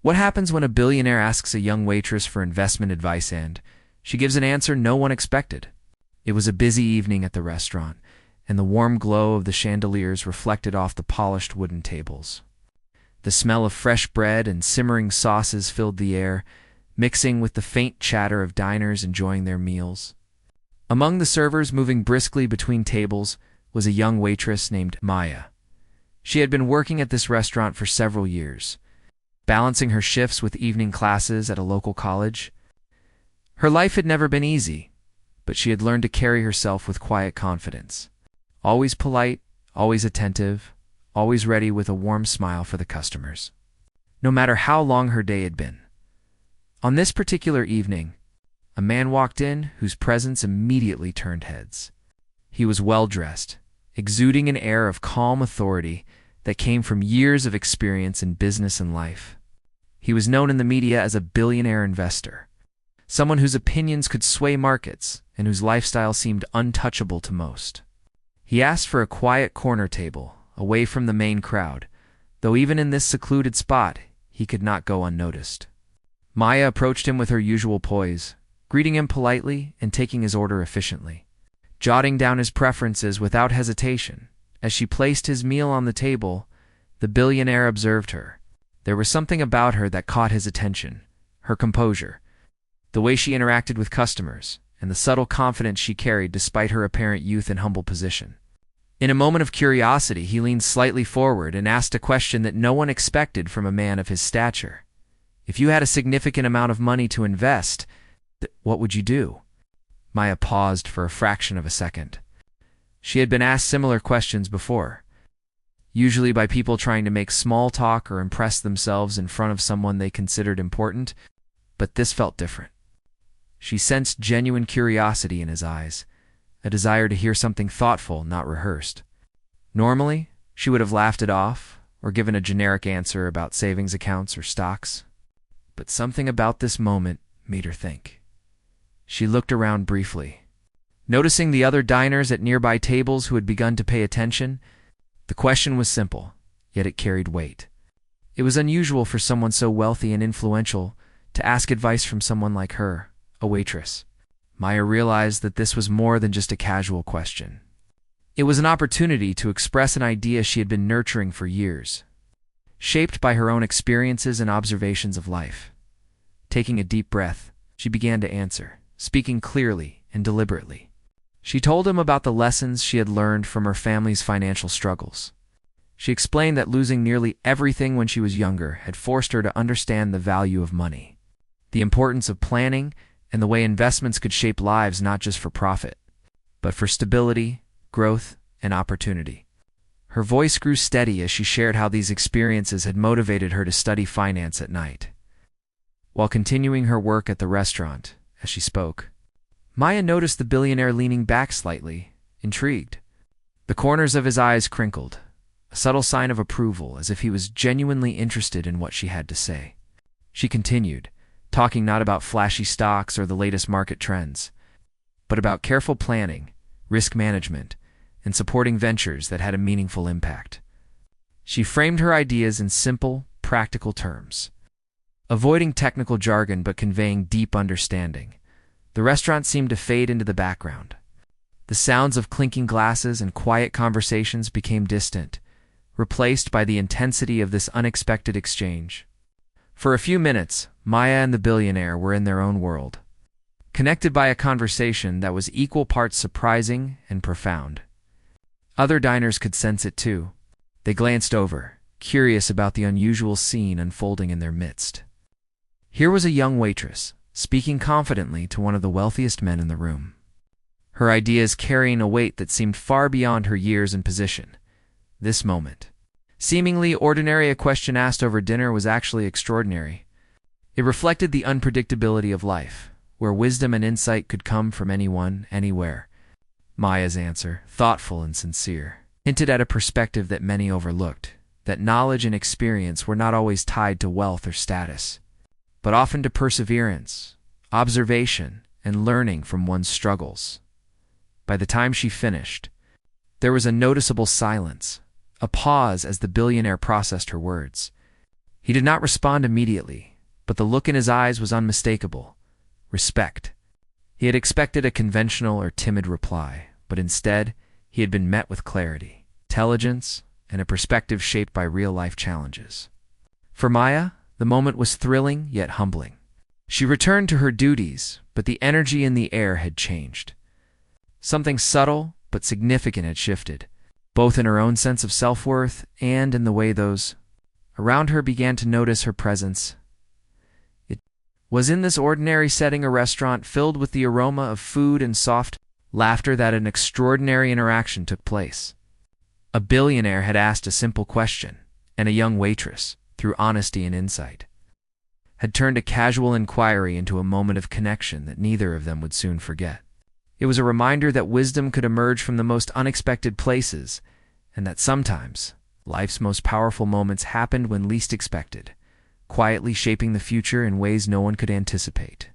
What happens when a billionaire asks a young waitress for investment advice and she gives an answer no one expected? It was a busy evening at the restaurant, and the warm glow of the chandeliers reflected off the polished wooden tables. The smell of fresh bread and simmering sauces filled the air, mixing with the faint chatter of diners enjoying their meals. Among the servers moving briskly between tables was a young waitress named Maya. She had been working at this restaurant for several years, balancing her shifts with evening classes at a local college. Her life had never been easy, but she had learned to carry herself with quiet confidence. Always polite, always attentive, always ready with a warm smile for the customers, no matter how long her day had been. On this particular evening, a man walked in whose presence immediately turned heads. He was well-dressed, exuding an air of calm authority that came from years of experience in business and life. He was known in the media as a billionaire investor, someone whose opinions could sway markets and whose lifestyle seemed untouchable to most. He asked for a quiet corner table, away from the main crowd, though even in this secluded spot, he could not go unnoticed. Maya approached him with her usual poise, greeting him politely and taking his order efficiently, jotting down his preferences without hesitation. As she placed his meal on the table, the billionaire observed her. There was something about her that caught his attention: her composure, the way she interacted with customers, and the subtle confidence she carried despite her apparent youth and humble position. In a moment of curiosity, he leaned slightly forward and asked a question that no one expected from a man of his stature. If you had a significant amount of money to invest, what would you do? Maya paused for a fraction of a second. She had been asked similar questions before, usually by people trying to make small talk or impress themselves in front of someone they considered important, but this felt different. She sensed genuine curiosity in his eyes, a desire to hear something thoughtful, not rehearsed. Normally, she would have laughed it off or given a generic answer about savings accounts or stocks, but something about this moment made her think. She looked around briefly, noticing the other diners at nearby tables who had begun to pay attention. The question was simple, yet it carried weight. It was unusual for someone so wealthy and influential to ask advice from someone like her, a waitress. Maya realized that this was more than just a casual question. It was an opportunity to express an idea she had been nurturing for years, shaped by her own experiences and observations of life. Taking a deep breath, she began to answer, speaking clearly and deliberately. She told him about the lessons she had learned from her family's financial struggles. She explained that losing nearly everything when she was younger had forced her to understand the value of money, the importance of planning, and the way investments could shape lives not just for profit, but for stability, growth, and opportunity. Her voice grew steady as she shared how these experiences had motivated her to study finance at night. While continuing her work at the restaurant, as she spoke, Maya noticed the billionaire leaning back slightly, intrigued. The corners of his eyes crinkled, a subtle sign of approval, as if he was genuinely interested in what she had to say. She continued, talking not about flashy stocks or the latest market trends, but about careful planning, risk management, and supporting ventures that had a meaningful impact. She framed her ideas in simple, practical terms, avoiding technical jargon but conveying deep understanding. The restaurant seemed to fade into the background. The sounds of clinking glasses and quiet conversations became distant, replaced by the intensity of this unexpected exchange. For a few minutes, Maya and the billionaire were in their own world, connected by a conversation that was equal parts surprising and profound. Other diners could sense it too. They glanced over, curious about the unusual scene unfolding in their midst. Here was a young waitress, speaking confidently to one of the wealthiest men in the room, her ideas carrying a weight that seemed far beyond her years and position. This moment, seemingly ordinary, a question asked over dinner, was actually extraordinary. It reflected the unpredictability of life, where wisdom and insight could come from anyone, anywhere. Maya's answer, thoughtful and sincere, hinted at a perspective that many overlooked, that knowledge and experience were not always tied to wealth or status, but often to perseverance, observation, and learning from one's struggles. By the time she finished, there was a noticeable silence, a pause as the billionaire processed her words. He did not respond immediately, but the look in his eyes was unmistakable. Respect. He had expected a conventional or timid reply, but instead, he had been met with clarity, intelligence, and a perspective shaped by real-life challenges. For Maya, the moment was thrilling yet humbling. She returned to her duties, but the energy in the air had changed. Something subtle but significant had shifted, both in her own sense of self-worth and in the way those around her began to notice her presence. It was in this ordinary setting, a restaurant filled with the aroma of food and soft laughter, that an extraordinary interaction took place. A billionaire had asked a simple question, and a young waitress, through honesty and insight, had turned a casual inquiry into a moment of connection that neither of them would soon forget. It was a reminder that wisdom could emerge from the most unexpected places, and that sometimes life's most powerful moments happened when least expected, quietly shaping the future in ways no one could anticipate.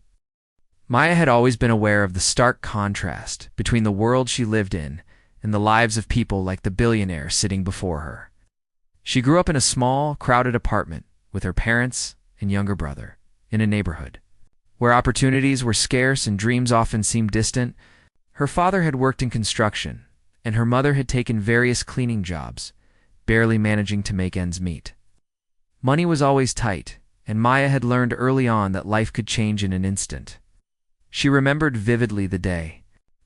Maya had always been aware of the stark contrast between the world she lived in and the lives of people like the billionaire sitting before her. She grew up in a small, crowded apartment with her parents and younger brother in a neighborhood where opportunities were scarce and dreams often seemed distant. Her father had worked in construction, and her mother had taken various cleaning jobs, barely managing to make ends meet. Money was always tight, and Maya had learned early on that life could change in an instant. She remembered vividly the day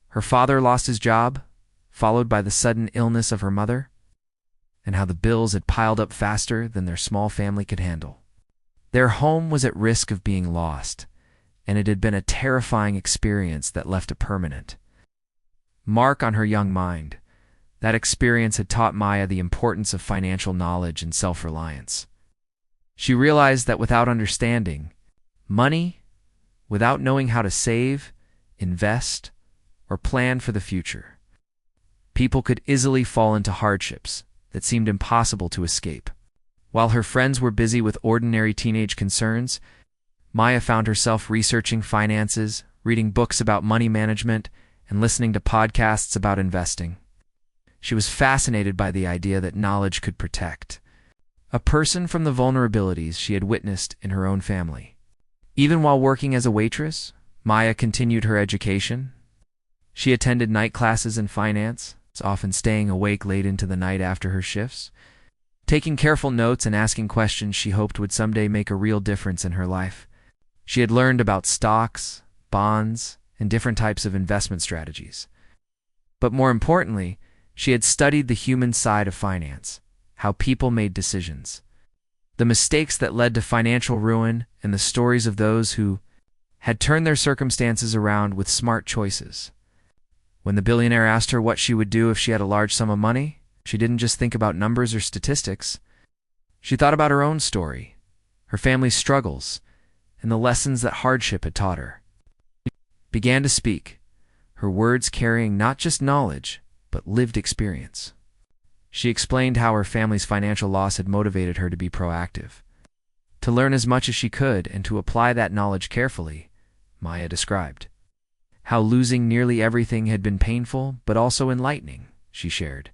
her father lost his job, followed by the sudden illness of her mother, and how the bills had piled up faster than their small family could handle. Their home was at risk of being lost, and it had been a terrifying experience that left a permanent mark on her young mind. That experience had taught Maya the importance of financial knowledge and self-reliance. She realized that without understanding money, without knowing how to save, invest, or plan for the future, people could easily fall into hardships that seemed impossible to escape. While her friends were busy with ordinary teenage concerns, Maya found herself researching finances, reading books about money management, and listening to podcasts about investing. She was fascinated by the idea that knowledge could protect a person from the vulnerabilities she had witnessed in her own family. Even while working as a waitress, Maya continued her education. She attended night classes in finance, often staying awake late into the night after her shifts, taking careful notes and asking questions she hoped would someday make a real difference in her life. She had learned about stocks, bonds, and different types of investment strategies. But more importantly, she had studied the human side of finance, how people made decisions, the mistakes that led to financial ruin, and the stories of those who had turned their circumstances around with smart choices. When the billionaire asked her what she would do if she had a large sum of money, she didn't just think about numbers or statistics. She thought about her own story, her family's struggles, and the lessons that hardship had taught her. She began to speak, her words carrying not just knowledge, but lived experience. She explained how her family's financial loss had motivated her to be proactive, to learn as much as she could and to apply that knowledge carefully. Maya described how losing nearly everything had been painful but also enlightening. She shared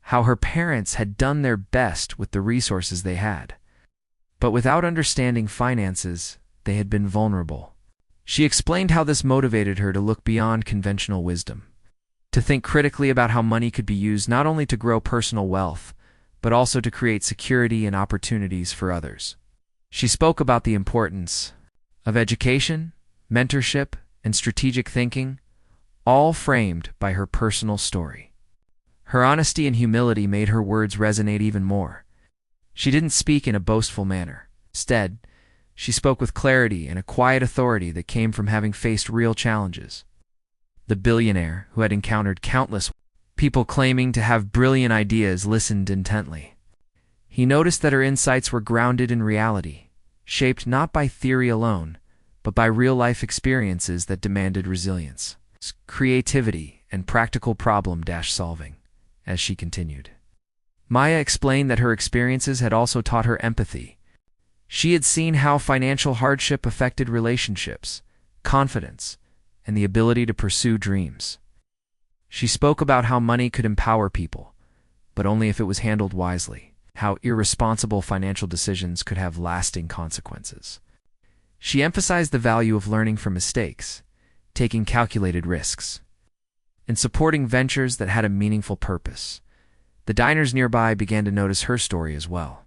how her parents had done their best with the resources they had, but without understanding finances, they had been vulnerable. She explained how this motivated her to look beyond conventional wisdom, to think critically about how money could be used not only to grow personal wealth, but also to create security and opportunities for others. She spoke about the importance of education, mentorship, and strategic thinking, all framed by her personal story. Her honesty and humility made her words resonate even more. She didn't speak in a boastful manner. Instead, she spoke with clarity and a quiet authority that came from having faced real challenges. The billionaire, who had encountered countless people claiming to have brilliant ideas, listened intently. He noticed that her insights were grounded in reality, shaped not by theory alone, but by real-life experiences that demanded resilience, creativity, and practical problem-solving. As she continued, Maya explained that her experiences had also taught her empathy. She had seen how financial hardship affected relationships, confidence, and the ability to pursue dreams. She spoke about how money could empower people, but only if it was handled wisely. how irresponsible financial decisions could have lasting consequences. She emphasized the value of learning from mistakes, taking calculated risks, and supporting ventures that had a meaningful purpose. The diners nearby began to notice her story as well.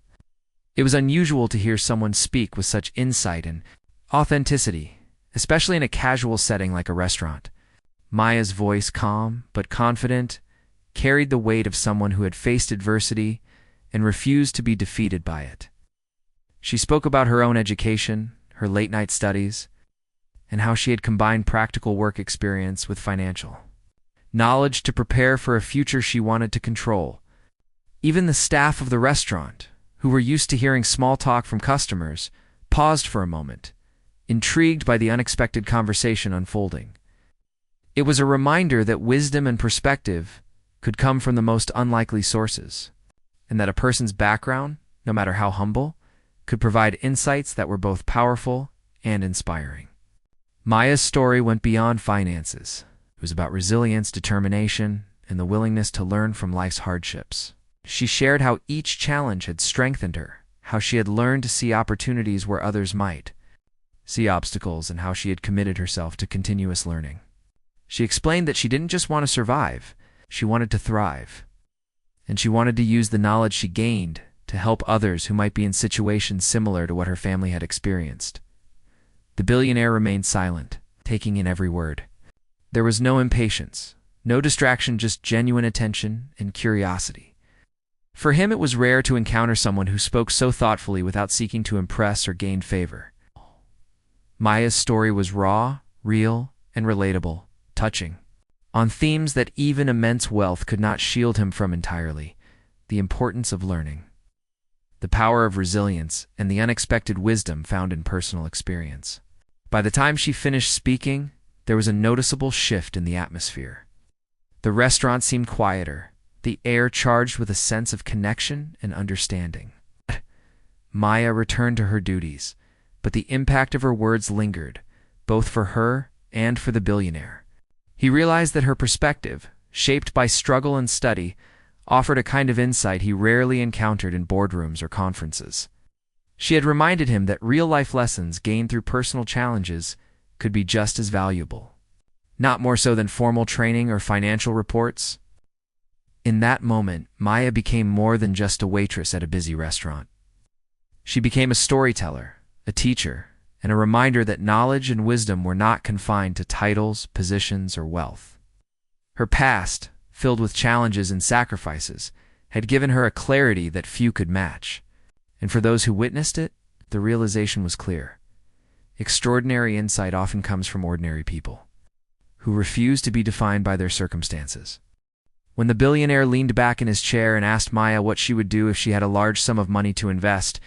It was unusual to hear someone speak with such insight and authenticity, especially in a casual setting like a restaurant. Maya's voice, calm but confident, carried the weight of someone who had faced adversity and refused to be defeated by it. She spoke about her own education, her late-night studies, and how she had combined practical work experience with financial knowledge to prepare for a future she wanted to control. Even the staff of the restaurant, who were used to hearing small talk from customers, paused for a moment, intrigued by the unexpected conversation unfolding. It was a reminder that wisdom and perspective could come from the most unlikely sources, and that a person's background, no matter how humble, could provide insights that were both powerful and inspiring. Maya's story went beyond finances. It was about resilience, determination, and the willingness to learn from life's hardships. She shared how each challenge had strengthened her, how she had learned to see opportunities where others might see obstacles, and how she had committed herself to continuous learning. She explained that she didn't just want to survive, she wanted to thrive. And she wanted to use the knowledge she gained to help others who might be in situations similar to what her family had experienced. The billionaire remained silent, taking in every word. There was no impatience, no distraction, just genuine attention and curiosity. For him, it was rare to encounter someone who spoke so thoughtfully without seeking to impress or gain favor. Maya's story was raw, real, and relatable, touching on themes that even immense wealth could not shield him from entirely: the importance of learning, the power of resilience, and the unexpected wisdom found in personal experience. By the time she finished speaking, there was a noticeable shift in the atmosphere. The restaurant seemed quieter, the air charged with a sense of connection and understanding. Maya returned to her duties, but the impact of her words lingered, both for her and for the billionaire. He realized that her perspective, shaped by struggle and study, offered a kind of insight he rarely encountered in boardrooms or conferences. She had reminded him that real-life lessons gained through personal challenges could be just as valuable, not more so than formal training or financial reports. In that moment, Maya became more than just a waitress at a busy restaurant. She became a storyteller, a teacher, and a reminder that knowledge and wisdom were not confined to titles, positions, or wealth. Her past, filled with challenges and sacrifices, had given her a clarity that few could match. And for those who witnessed it, the realization was clear. Extraordinary insight often comes from ordinary people, who refuse to be defined by their circumstances. When the billionaire leaned back in his chair and asked Maya what she would do if she had a large sum of money to invest,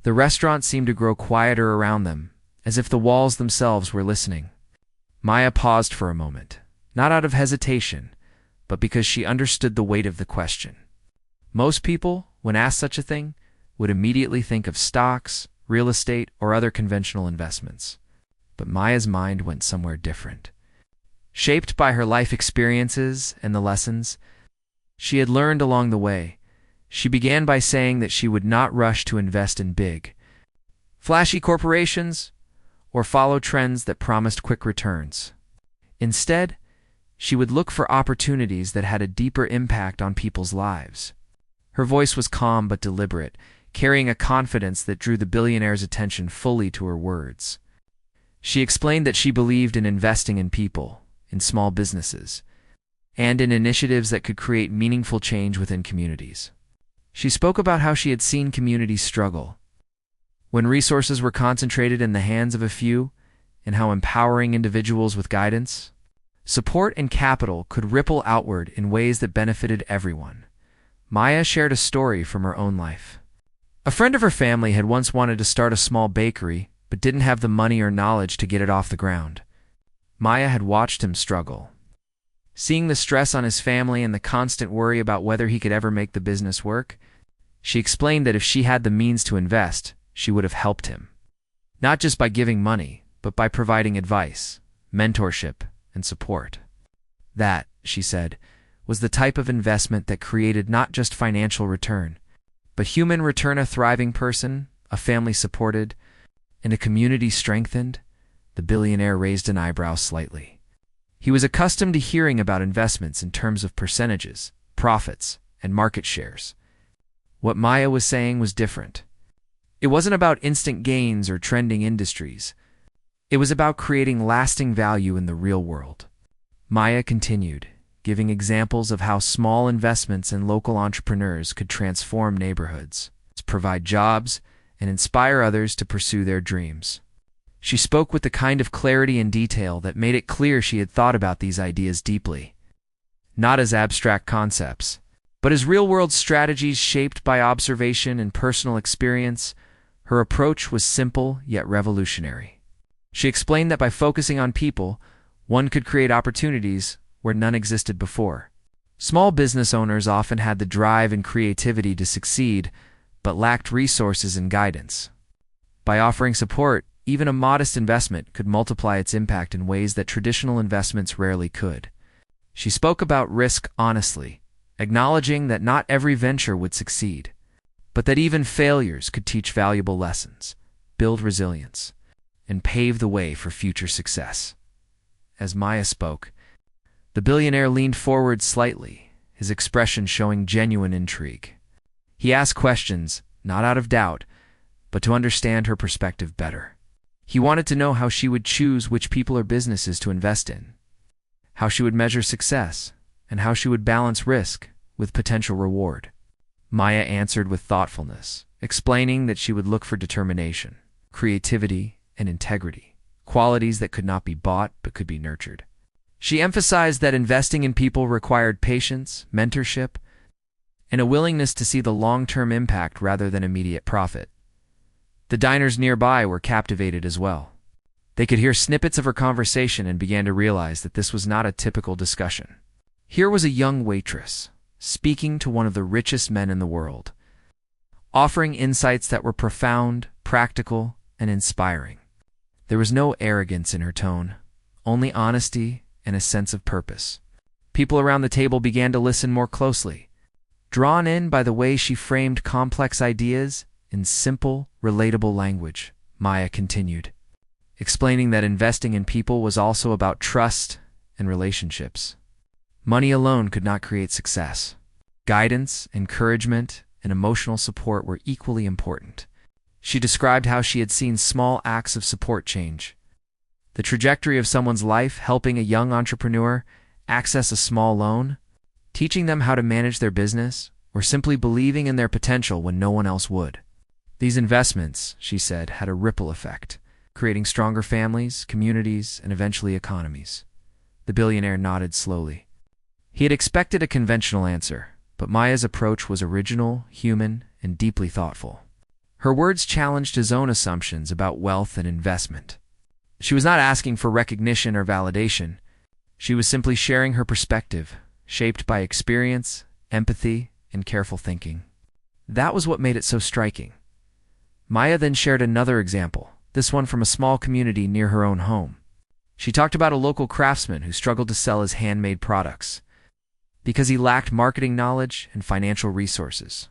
the restaurant seemed to grow quieter around them, as if the walls themselves were listening. Maya paused for a moment, not out of hesitation, but because she understood the weight of the question. Most people, when asked such a thing, would immediately think of stocks, real estate, or other conventional investments. But Maya's mind went somewhere different. Shaped by her life experiences and the lessons she had learned along the way, she began by saying that she would not rush to invest in big, flashy corporations or follow trends that promised quick returns. Instead, she would look for opportunities that had a deeper impact on people's lives. Her voice was calm but deliberate, carrying a confidence that drew the billionaire's attention fully to her words. She explained that she believed in investing in people, in small businesses, and in initiatives that could create meaningful change within communities. She spoke about how she had seen communities struggle when resources were concentrated in the hands of a few, and how empowering individuals with guidance, support, and capital could ripple outward in ways that benefited everyone. Maya shared a story from her own life. A friend of her family had once wanted to start a small bakery, but didn't have the money or knowledge to get it off the ground. Maya had watched him struggle, seeing the stress on his family and the constant worry about whether he could ever make the business work. She explained that if she had the means to invest, she would have helped him, not just by giving money, but by providing advice, mentorship, and support. That, she said, was the type of investment that created not just financial return, But human return a thriving person, a family supported, and a community strengthened? The billionaire raised an eyebrow slightly. He was accustomed to hearing about investments in terms of percentages, profits, and market shares. What Maya was saying was different. It wasn't about instant gains or trending industries. It was about creating lasting value in the real world. Maya continued, giving examples of how small investments in local entrepreneurs could transform neighborhoods, provide jobs, and inspire others to pursue their dreams. She spoke with the kind of clarity and detail that made it clear she had thought about these ideas deeply, not as abstract concepts, but as real-world strategies shaped by observation and personal experience. Her approach was simple yet revolutionary. She explained that by focusing on people, one could create opportunities where none existed before. Small business owners often had the drive and creativity to succeed, but lacked resources and guidance. By offering support, even a modest investment could multiply its impact in ways that traditional investments rarely could. She spoke about risk honestly, acknowledging that not every venture would succeed, but that even failures could teach valuable lessons, build resilience, and pave the way for future success. As Maya spoke, the billionaire leaned forward slightly, his expression showing genuine intrigue. He asked questions, not out of doubt, but to understand her perspective better. He wanted to know how she would choose which people or businesses to invest in, how she would measure success, and how she would balance risk with potential reward. Maya answered with thoughtfulness, explaining that she would look for determination, creativity, and integrity, qualities that could not be bought but could be nurtured. She emphasized that investing in people required patience, mentorship, and a willingness to see the long-term impact rather than immediate profit. The diners nearby were captivated as well. They could hear snippets of her conversation and began to realize that this was not a typical discussion. Here was a young waitress, speaking to one of the richest men in the world, offering insights that were profound, practical, and inspiring. There was no arrogance in her tone, only honesty and a sense of purpose. People around the table began to listen more closely, drawn in by the way she framed complex ideas in simple, relatable language. Maya continued, explaining that investing in people was also about trust and relationships. Money alone could not create success. Guidance, encouragement, and emotional support were equally important. She described how she had seen small acts of support change the trajectory of someone's life, helping a young entrepreneur access a small loan, teaching them how to manage their business, or simply believing in their potential when no one else would. These investments, she said, had a ripple effect, creating stronger families, communities, and eventually economies. The billionaire nodded slowly. He had expected a conventional answer, but Maya's approach was original, human, and deeply thoughtful. Her words challenged his own assumptions about wealth and investment. She was not asking for recognition or validation. She was simply sharing her perspective, shaped by experience, empathy, and careful thinking. That was what made it so striking. Maya then shared another example, this one from a small community near her own home. She talked about a local craftsman who struggled to sell his handmade products because he lacked marketing knowledge and financial resources.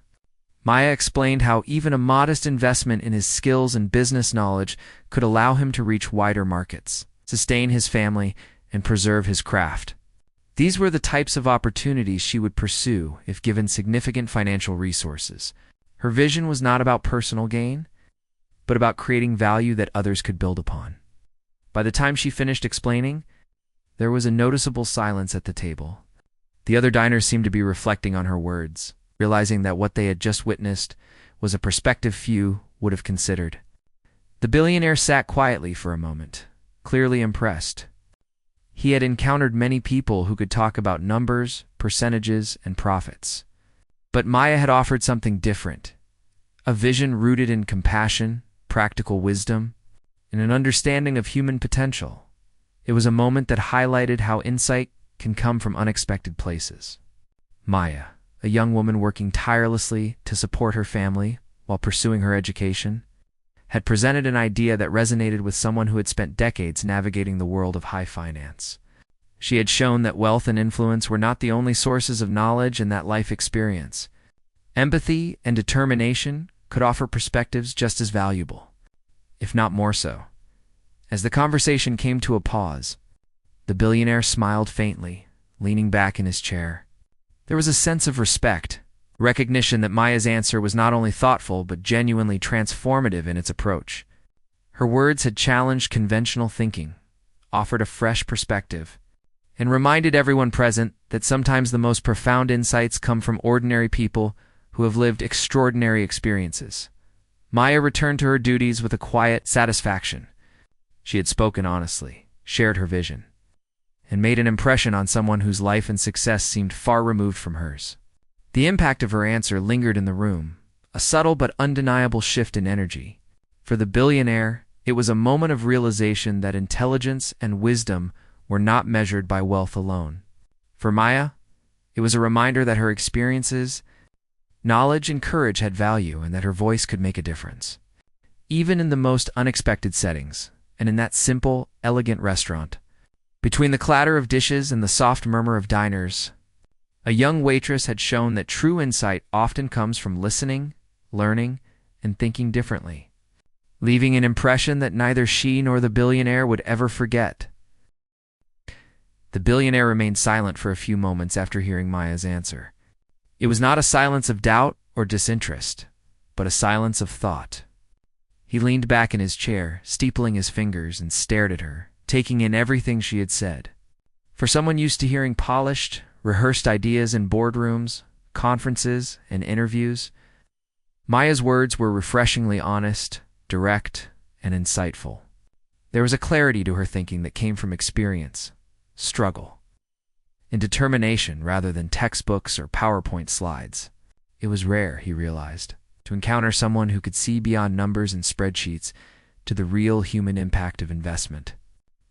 Maya explained how even a modest investment in his skills and business knowledge could allow him to reach wider markets, sustain his family, and preserve his craft. These were the types of opportunities she would pursue if given significant financial resources. Her vision was not about personal gain, but about creating value that others could build upon. By the time she finished explaining, there was a noticeable silence at the table. The other diners seemed to be reflecting on her words, realizing that what they had just witnessed was a perspective few would have considered. The billionaire sat quietly for a moment, clearly impressed. He had encountered many people who could talk about numbers, percentages, and profits. But Maya had offered something different, a vision rooted in compassion, practical wisdom, and an understanding of human potential. It was a moment that highlighted how insight can come from unexpected places. Maya, a young woman working tirelessly to support her family while pursuing her education, had presented an idea that resonated with someone who had spent decades navigating the world of high finance. She had shown that wealth and influence were not the only sources of knowledge and that life experience, Empathy and determination could offer perspectives just as valuable, if not more so. As the conversation came to a pause, the billionaire smiled faintly, leaning back in his chair. There was a sense of respect, recognition that Maya's answer was not only thoughtful but genuinely transformative in its approach. Her words had challenged conventional thinking, offered a fresh perspective, and reminded everyone present that sometimes the most profound insights come from ordinary people who have lived extraordinary experiences. Maya returned to her duties with a quiet satisfaction. She had spoken honestly, shared her vision, and made an impression on someone whose life and success seemed far removed from hers. The impact of her answer lingered in the room, a subtle but undeniable shift in energy. For the billionaire, it was a moment of realization that intelligence and wisdom were not measured by wealth alone. For Maya, it was a reminder that her experiences, knowledge, and courage had value and that her voice could make a difference. Even in the most unexpected settings, and in that simple, elegant restaurant, between the clatter of dishes and the soft murmur of diners, a young waitress had shown that true insight often comes from listening, learning, and thinking differently, leaving an impression that neither she nor the billionaire would ever forget. The billionaire remained silent for a few moments after hearing Maya's answer. It was not a silence of doubt or disinterest, but a silence of thought. He leaned back in his chair, steepling his fingers, and stared at her, taking in everything she had said. For someone used to hearing polished, rehearsed ideas in boardrooms, conferences, and interviews, Maya's words were refreshingly honest, direct, and insightful. There was a clarity to her thinking that came from experience, struggle, and determination rather than textbooks or PowerPoint slides. It was rare, he realized, to encounter someone who could see beyond numbers and spreadsheets to the real human impact of investment.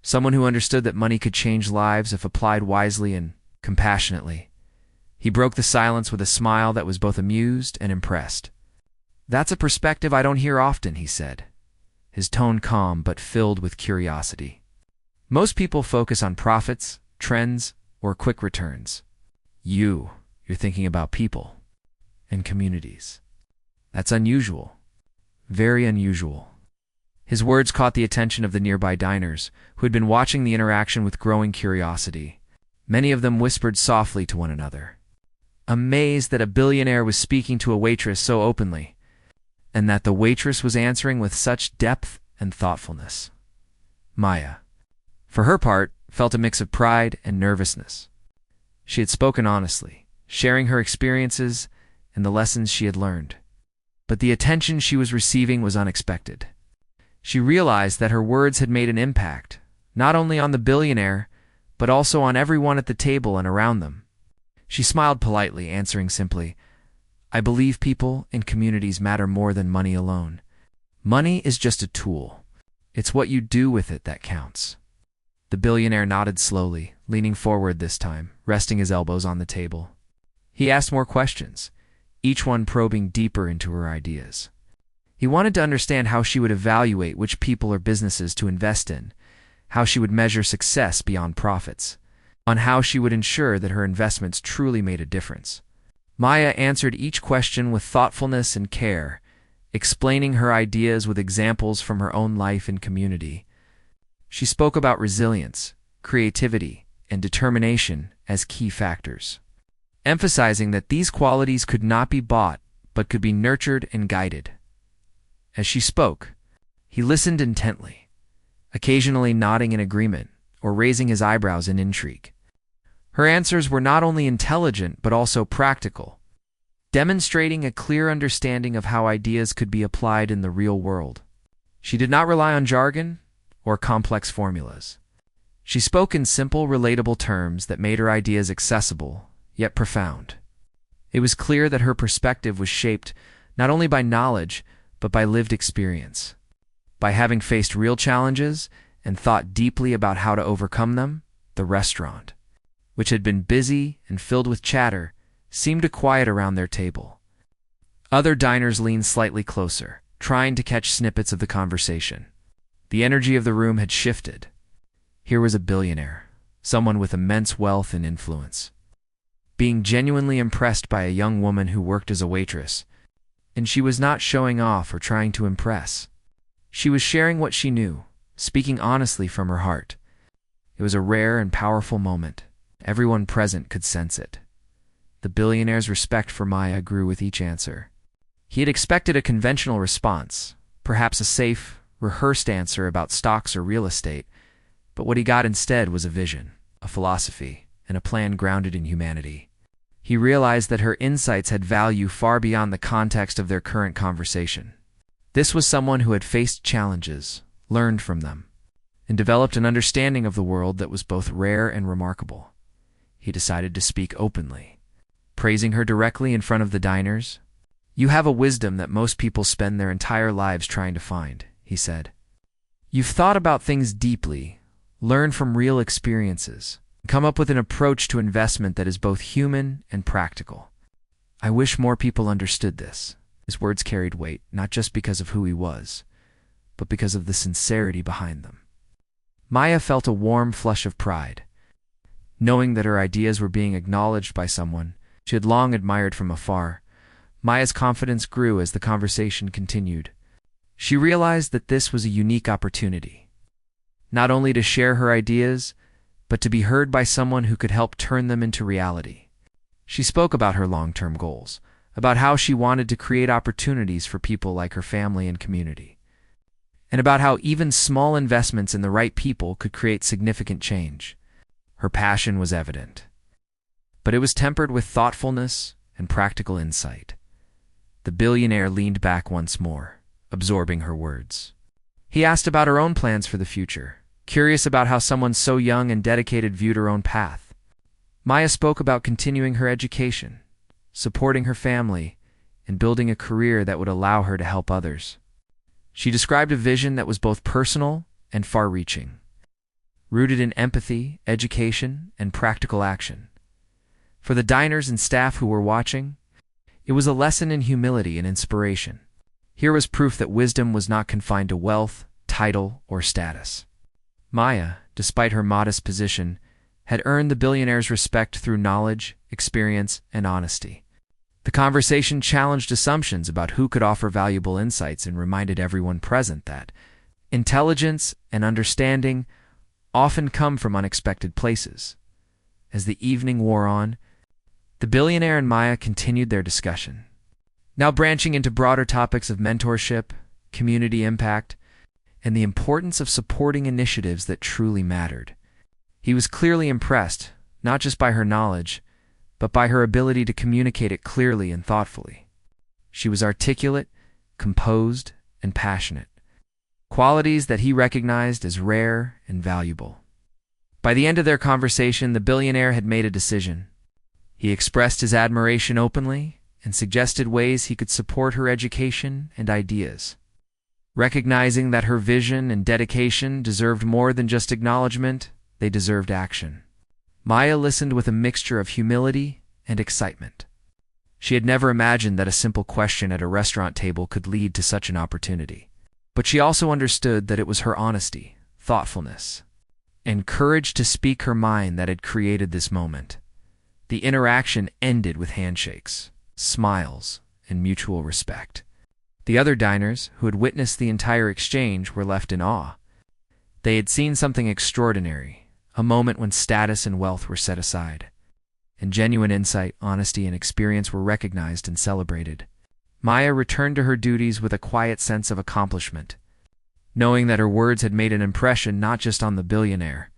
Someone who understood that money could change lives if applied wisely and compassionately. He broke the silence with a smile that was both amused and impressed. "That's a perspective I don't hear often," he said, his tone calm but filled with curiosity. "Most people focus on profits, trends, or quick returns. You're thinking about people and communities. That's unusual, very unusual." His words caught the attention of the nearby diners, who had been watching the interaction with growing curiosity. Many of them whispered softly to one another, amazed that a billionaire was speaking to a waitress so openly, and that the waitress was answering with such depth and thoughtfulness. Maya, for her part, felt a mix of pride and nervousness. She had spoken honestly, sharing her experiences and the lessons she had learned. But the attention she was receiving was unexpected. She realized that her words had made an impact, not only on the billionaire, but also on everyone at the table and around them. She smiled politely, answering simply, "I believe people and communities matter more than money alone. Money is just a tool. It's what you do with it that counts." The billionaire nodded slowly, leaning forward this time, resting his elbows on the table. He asked more questions, each one probing deeper into her ideas. He wanted to understand how she would evaluate which people or businesses to invest in, how she would measure success beyond profits, on how she would ensure that her investments truly made a difference. Maya answered each question with thoughtfulness and care, explaining her ideas with examples from her own life and community. She spoke about resilience, creativity, and determination as key factors, emphasizing that these qualities could not be bought but could be nurtured and guided. As she spoke, he listened intently, occasionally nodding in agreement or raising his eyebrows in intrigue. Her answers were not only intelligent but also practical, demonstrating a clear understanding of how ideas could be applied in the real world. She did not rely on jargon or complex formulas. She spoke in simple, relatable terms that made her ideas accessible, yet profound. It was clear that her perspective was shaped not only by knowledge, but by lived experience. By having faced real challenges and thought deeply about how to overcome them, the restaurant, which had been busy and filled with chatter, seemed to quiet around their table. Other diners leaned slightly closer, trying to catch snippets of the conversation. The energy of the room had shifted. Here was a billionaire, someone with immense wealth and influence, being genuinely impressed by a young woman who worked as a waitress. And she was not showing off or trying to impress. She was sharing what she knew, speaking honestly from her heart. It was a rare and powerful moment. Everyone present could sense it. The billionaire's respect for Maya grew with each answer. He had expected a conventional response, perhaps a safe, rehearsed answer about stocks or real estate, but what he got instead was a vision, a philosophy, and a plan grounded in humanity. He realized that her insights had value far beyond the context of their current conversation. This was someone who had faced challenges, learned from them, and developed an understanding of the world that was both rare and remarkable. He decided to speak openly, praising her directly in front of the diners. "You have a wisdom that most people spend their entire lives trying to find," he said. "You've thought about things deeply, learned from real experiences, and come up with an approach to investment that is both human and practical. I wish more people understood this." His words carried weight, not just because of who he was, but because of the sincerity behind them. Maya felt a warm flush of pride, knowing that her ideas were being acknowledged by someone she had long admired from afar. Maya's confidence grew as the conversation continued. She realized that this was a unique opportunity, not only to share her ideas, but to be heard by someone who could help turn them into reality. She spoke about her long-term goals, about how she wanted to create opportunities for people like her family and community, and about how even small investments in the right people could create significant change. Her passion was evident, but it was tempered with thoughtfulness and practical insight. The billionaire leaned back once more, absorbing her words. He asked about her own plans for the future, curious about how someone so young and dedicated viewed her own path. Maya spoke about continuing her education, supporting her family, and building a career that would allow her to help others. She described a vision that was both personal and far-reaching, rooted in empathy, education, and practical action. For the diners and staff who were watching, it was a lesson in humility and inspiration. Here was proof that wisdom was not confined to wealth, title, or status. Maya, despite her modest position, had earned the billionaire's respect through knowledge, experience, and honesty. The conversation challenged assumptions about who could offer valuable insights and reminded everyone present that intelligence and understanding often come from unexpected places. As the evening wore on, the billionaire and Maya continued their discussion, now branching into broader topics of mentorship, community impact, and the importance of supporting initiatives that truly mattered. He was clearly impressed, not just by her knowledge, but by her ability to communicate it clearly and thoughtfully. She was articulate, composed, and passionate, qualities that he recognized as rare and valuable. By the end of their conversation, the billionaire had made a decision. He expressed his admiration openly and suggested ways he could support her education and ideas. Recognizing that her vision and dedication deserved more than just acknowledgement, they deserved action. Maya listened with a mixture of humility and excitement. She had never imagined that a simple question at a restaurant table could lead to such an opportunity. But she also understood that it was her honesty, thoughtfulness, and courage to speak her mind that had created this moment. The interaction ended with handshakes, smiles, and mutual respect. The other diners, who had witnessed the entire exchange, were left in awe. They had seen something extraordinary, a moment when status and wealth were set aside, and genuine insight, honesty, and experience were recognized and celebrated. Maya returned to her duties with a quiet sense of accomplishment, knowing that her words had made an impression not just on the billionaire,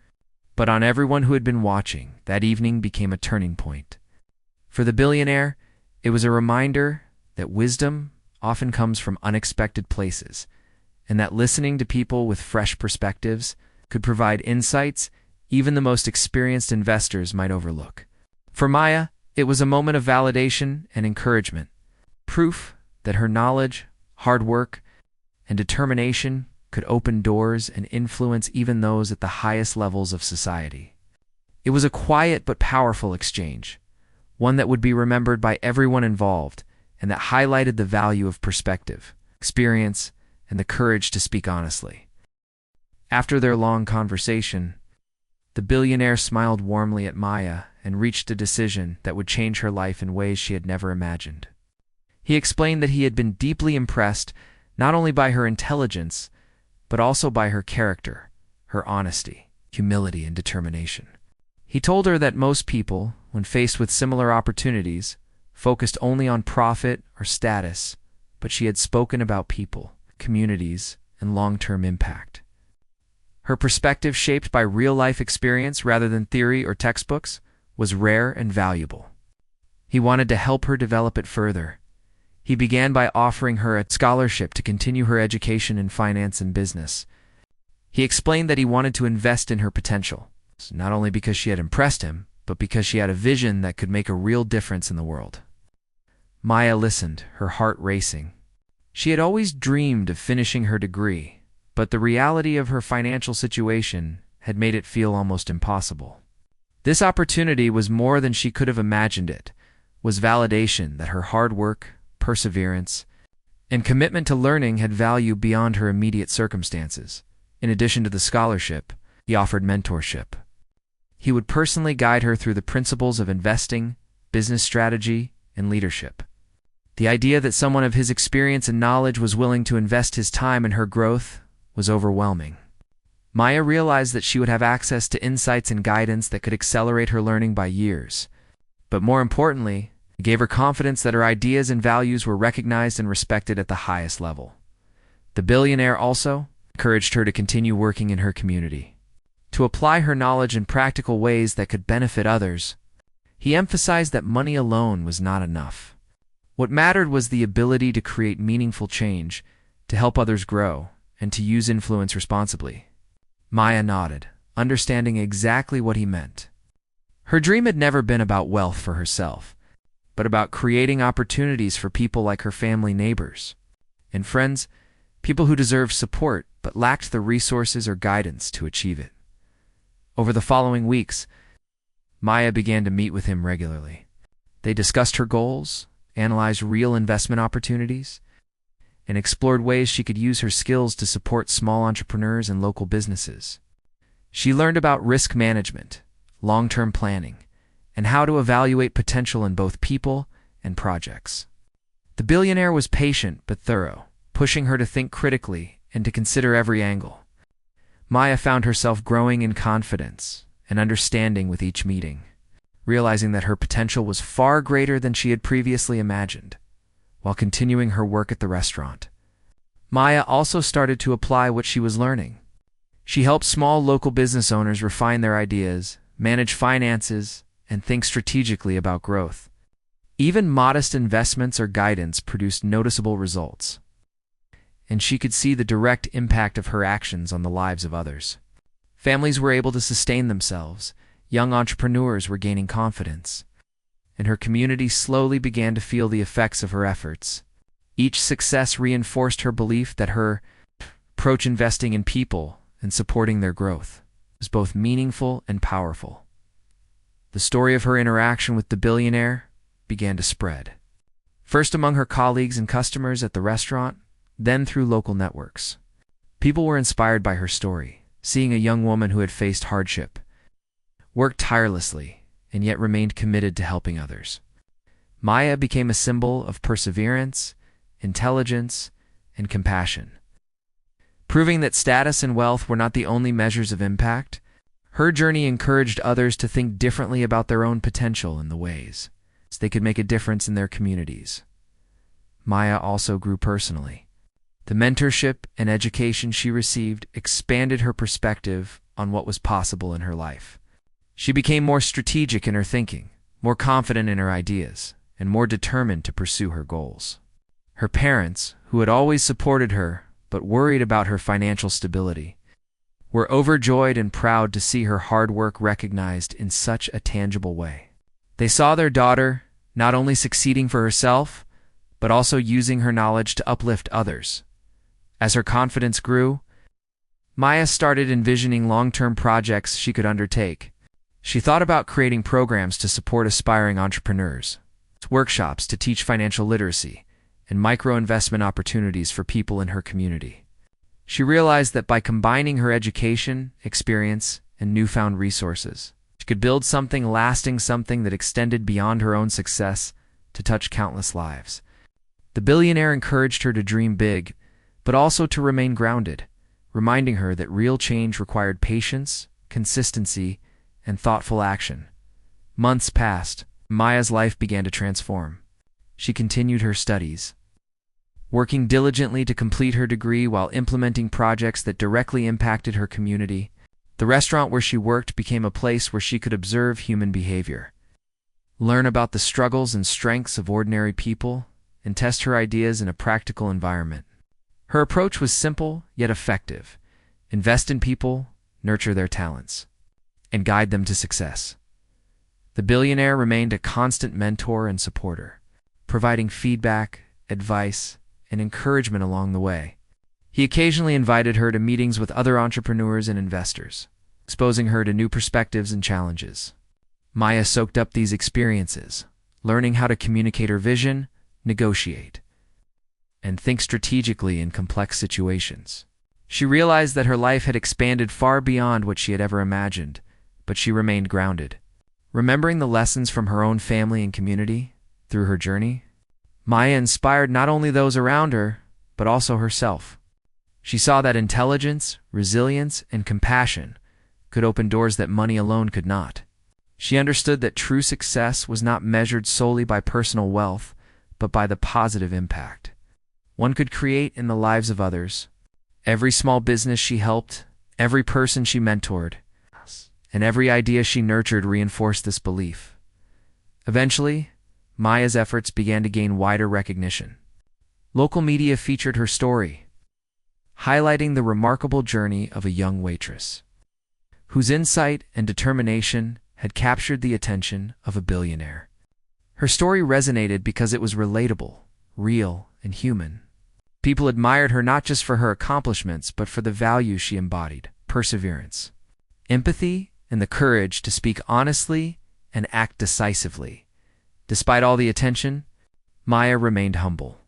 but on everyone who had been watching. That evening became a turning point. For the billionaire, it was a reminder that wisdom often comes from unexpected places, and that listening to people with fresh perspectives could provide insights even the most experienced investors might overlook. For Maya, it was a moment of validation and encouragement, proof that her knowledge, hard work, and determination could open doors and influence even those at the highest levels of society. It was a quiet but powerful exchange, one that would be remembered by everyone involved, and that highlighted the value of perspective, experience, and the courage to speak honestly. After their long conversation, the billionaire smiled warmly at Maya and reached a decision that would change her life in ways she had never imagined. He explained that he had been deeply impressed not only by her intelligence, but also by her character, her honesty, humility, and determination. He told her that most people, when faced with similar opportunities, focused only on profit or status, but she had spoken about people, communities, and long-term impact. Her perspective, shaped by real-life experience rather than theory or textbooks, was rare and valuable. He wanted to help her develop it further. He began by offering her a scholarship to continue her education in finance and business. He explained that he wanted to invest in her potential, not only because she had impressed him, but because she had a vision that could make a real difference in the world. Maya listened, her heart racing. She had always dreamed of finishing her degree, but the reality of her financial situation had made it feel almost impossible. This opportunity was more than she could have imagined. It was validation that her hard work, perseverance, and commitment to learning had value beyond her immediate circumstances. In addition to the scholarship, he offered mentorship. He would personally guide her through the principles of investing, business strategy, and leadership. The idea that someone of his experience and knowledge was willing to invest his time in her growth was overwhelming. Maya realized that she would have access to insights and guidance that could accelerate her learning by years. But more importantly, it gave her confidence that her ideas and values were recognized and respected at the highest level. The billionaire also encouraged her to continue working in her community, to apply her knowledge in practical ways that could benefit others. He emphasized that money alone was not enough. What mattered was the ability to create meaningful change, to help others grow, and to use influence responsibly. Maya nodded, understanding exactly what he meant. Her dream had never been about wealth for herself, but about creating opportunities for people like her family, neighbors, and friends, people who deserved support but lacked the resources or guidance to achieve it. Over the following weeks, Maya began to meet with him regularly. They discussed her goals, analyzed real investment opportunities, and explored ways she could use her skills to support small entrepreneurs and local businesses. She learned about risk management, long-term planning, and how to evaluate potential in both people and projects. The billionaire was patient but thorough, pushing her to think critically and to consider every angle. Maya found herself growing in confidence and understanding with each meeting, realizing that her potential was far greater than she had previously imagined. While continuing her work at the restaurant, Maya also started to apply what she was learning. She helped small local business owners refine their ideas, manage finances, and think strategically about growth. Even modest investments or guidance produced noticeable results, and she could see the direct impact of her actions on the lives of others. Families were able to sustain themselves, young entrepreneurs were gaining confidence, and her community slowly began to feel the effects of her efforts. Each success reinforced her belief that her approach investing in people and supporting their growth was both meaningful and powerful. The story of her interaction with the billionaire began to spread, first among her colleagues and customers at the restaurant, then through local networks. People were inspired by her story, seeing a young woman who had faced hardship, worked tirelessly, and yet remained committed to helping others. Maya became a symbol of perseverance, intelligence, and compassion. Proving that status and wealth were not the only measures of impact, her journey encouraged others to think differently about their own potential and the ways they could make a difference in their communities. Maya also grew personally. The mentorship and education she received expanded her perspective on what was possible in her life. She became more strategic in her thinking, more confident in her ideas, and more determined to pursue her goals. Her parents, who had always supported her but worried about her financial stability, were overjoyed and proud to see her hard work recognized in such a tangible way. They saw their daughter not only succeeding for herself, but also using her knowledge to uplift others. As her confidence grew, Maya started envisioning long-term projects she could undertake. She thought about creating programs to support aspiring entrepreneurs, workshops to teach financial literacy, and micro-investment opportunities for people in her community. She realized that by combining her education, experience, and newfound resources, she could build something lasting, something that extended beyond her own success to touch countless lives. The billionaire encouraged her to dream big, but also to remain grounded, reminding her that real change required patience, consistency, and thoughtful action. Months passed. Maya's life began to transform. She continued her studies, working diligently to complete her degree while implementing projects that directly impacted her community. The restaurant where she worked became a place where she could observe human behavior, learn about the struggles and strengths of ordinary people, and test her ideas in a practical environment. Her approach was simple yet effective: invest in people, nurture their talents, and guide them to success. The billionaire remained a constant mentor and supporter, providing feedback, advice, and encouragement along the way. He occasionally invited her to meetings with other entrepreneurs and investors, exposing her to new perspectives and challenges. Maya soaked up these experiences, learning how to communicate her vision, negotiate, and think strategically in complex situations. She realized that her life had expanded far beyond what she had ever imagined, but she remained grounded. Remembering the lessons from her own family and community through her journey, Maya inspired not only those around her, but also herself. She saw that intelligence, resilience, and compassion could open doors that money alone could not. She understood that true success was not measured solely by personal wealth, but by the positive impact one could create in the lives of others. Every small business she helped, every person she mentored, and every idea she nurtured reinforced this belief. Eventually, Maya's efforts began to gain wider recognition. Local media featured her story, highlighting the remarkable journey of a young waitress, whose insight and determination had captured the attention of a billionaire. Her story resonated because it was relatable, real, and human. People admired her not just for her accomplishments, but for the values she embodied: perseverance, empathy, and the courage to speak honestly and act decisively. Despite all the attention, Maya remained humble.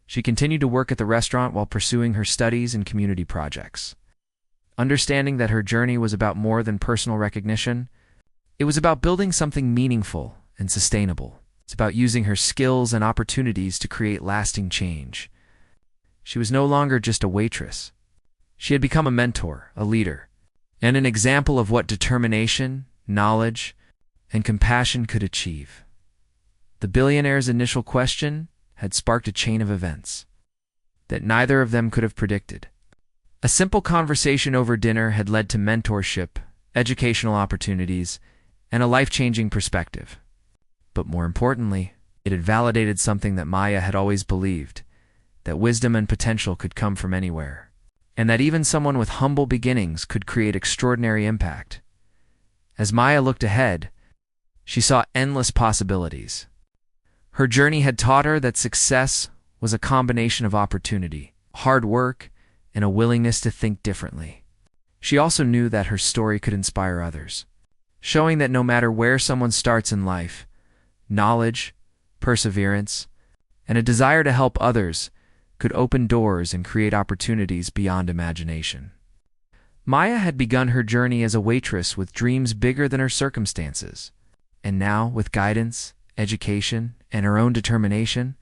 She continued to work at the restaurant while pursuing her studies and community projects. Understanding that her journey was about more than personal recognition, it was about building something meaningful and sustainable. It's about using her skills and opportunities to create lasting change. She was no longer just a waitress. She had become a mentor, a leader, and an example of what determination, knowledge, and compassion could achieve. The billionaire's initial question had sparked a chain of events that neither of them could have predicted. A simple conversation over dinner had led to mentorship, educational opportunities, and a life-changing perspective. But more importantly, it had validated something that Maya had always believed: that wisdom and potential could come from anywhere, and that even someone with humble beginnings could create extraordinary impact. As Maya looked ahead, she saw endless possibilities. Her journey had taught her that success was a combination of opportunity, hard work, and a willingness to think differently. She also knew that her story could inspire others, showing that no matter where someone starts in life, knowledge, perseverance, and a desire to help others could open doors and create opportunities beyond imagination. Maya had begun her journey as a waitress with dreams bigger than her circumstances, and now, with guidance, education, and her own determination,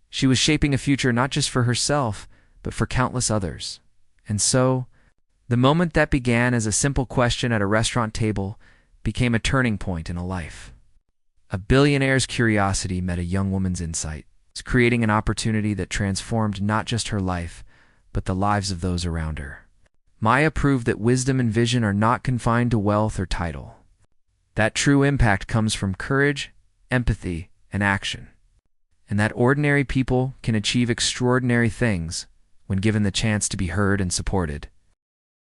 she was shaping a future not just for herself, but for countless others. And so, the moment that began as a simple question at a restaurant table became a turning point in a life. A billionaire's curiosity met a young woman's insight, creating an opportunity that transformed not just her life, but the lives of those around her. Maya proved that wisdom and vision are not confined to wealth or title. That true impact comes from courage, empathy, and action, and that ordinary people can achieve extraordinary things when given the chance to be heard and supported.